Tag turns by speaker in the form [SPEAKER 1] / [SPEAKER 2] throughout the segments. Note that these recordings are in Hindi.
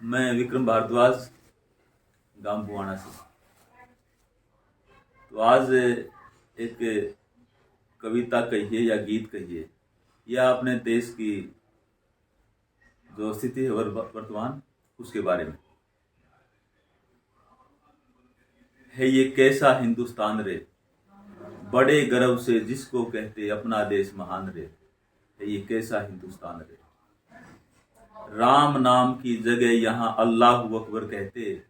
[SPEAKER 1] मैं विक्रम भारद्वाज, गांव बुआना से। तो आज एक कविता कहिए या गीत कहिए या अपने देश की जो स्थिति है वर्तमान, उसके बारे में है। ये कैसा हिंदुस्तान रे, बड़े गर्व से जिसको कहते अपना देश महान रे। है ये कैसा हिंदुस्तान रे, राम नाम की जगह यहाँ अल्लाह अकबर कहते,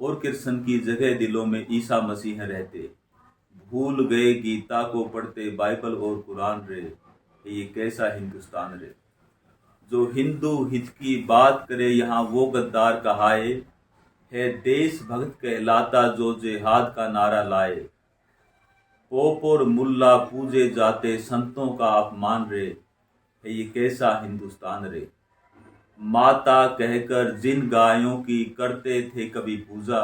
[SPEAKER 1] और कृष्ण की जगह दिलों में ईसा मसीह रहते। भूल गए गीता को पढ़ते बाइबल और कुरान रे। ये कैसा हिंदुस्तान रे, जो हिंदू हित की बात करे यहाँ वो गद्दार कहाए। है देश भक्त कहलाता जो जिहाद का नारा लाए। पोप और मुल्ला पूजे जाते संतों का अपमान रे। है ये कैसा हिंदुस्तान रे, माता कहकर जिन गायों की करते थे कभी पूजा,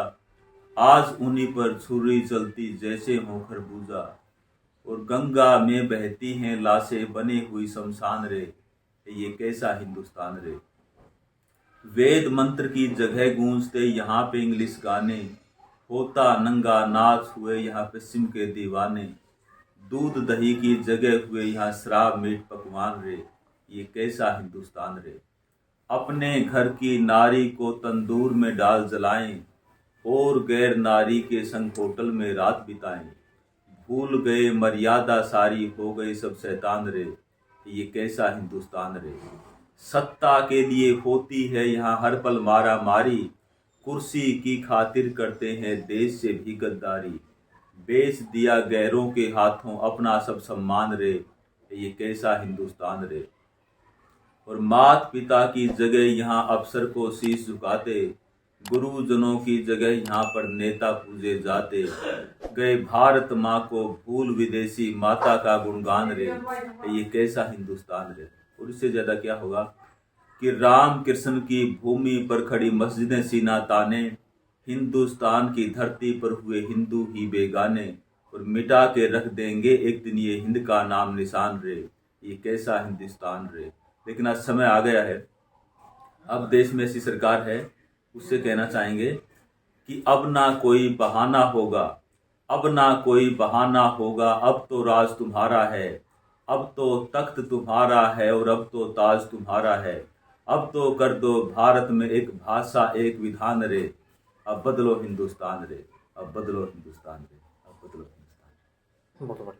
[SPEAKER 1] आज उन्हीं पर छुरी चलती जैसे हो खरबूजा। और गंगा में बहती हैं लाशें बनी हुई शमशान रे। ये कैसा हिंदुस्तान रे, वेद मंत्र की जगह गूंजते यहाँ पे इंग्लिश गाने। होता नंगा नाच हुए यहाँ पश्चिम के दीवाने। दूध दही की जगह हुए यहाँ शराब मीठ पकवान रे। ये कैसा हिंदुस्तान रे, अपने घर की नारी को तंदूर में डाल जलाएं, और गैर नारी के संग होटल में रात बिताएं। भूल गए मर्यादा सारी हो गए सब शैतान रे। ये कैसा हिंदुस्तान रे, सत्ता के लिए होती है यहाँ हर पल मारा मारी। कुर्सी की खातिर करते हैं देश से भी गद्दारी। बेच दिया गैरों के हाथों अपना सब सम्मान रे। ये कैसा हिंदुस्तान रे, और मात पिता की जगह यहाँ अफसर को शीश झुकाते। गुरुजनों की जगह यहाँ पर नेता पूजे जाते। गए भारत माँ को भूल विदेशी माता का गुणगान रे। ये कैसा हिंदुस्तान रे, और इससे ज्यादा क्या होगा कि राम कृष्ण की भूमि पर खड़ी मस्जिदें सीना ताने। हिंदुस्तान की धरती पर हुए हिंदू ही बेगाने, और मिटा के रख देंगे एक दिन ये हिंद का नाम निशान रे। ये कैसा हिंदुस्तान रे। लेकिन आज समय आ गया है, अब देश में ऐसी सरकार है, उससे कहना चाहेंगे कि अब ना कोई बहाना होगा, अब ना कोई बहाना होगा। अब तो राज तुम्हारा है, अब तो तख्त तुम्हारा है, और अब तो ताज तुम्हारा है। अब तो कर दो भारत में एक भाषा एक विधान रे। अब बदलो हिंदुस्तान रे, अब बदलो हिंदुस्तान रे, अब बदलो हिंदुस्तान।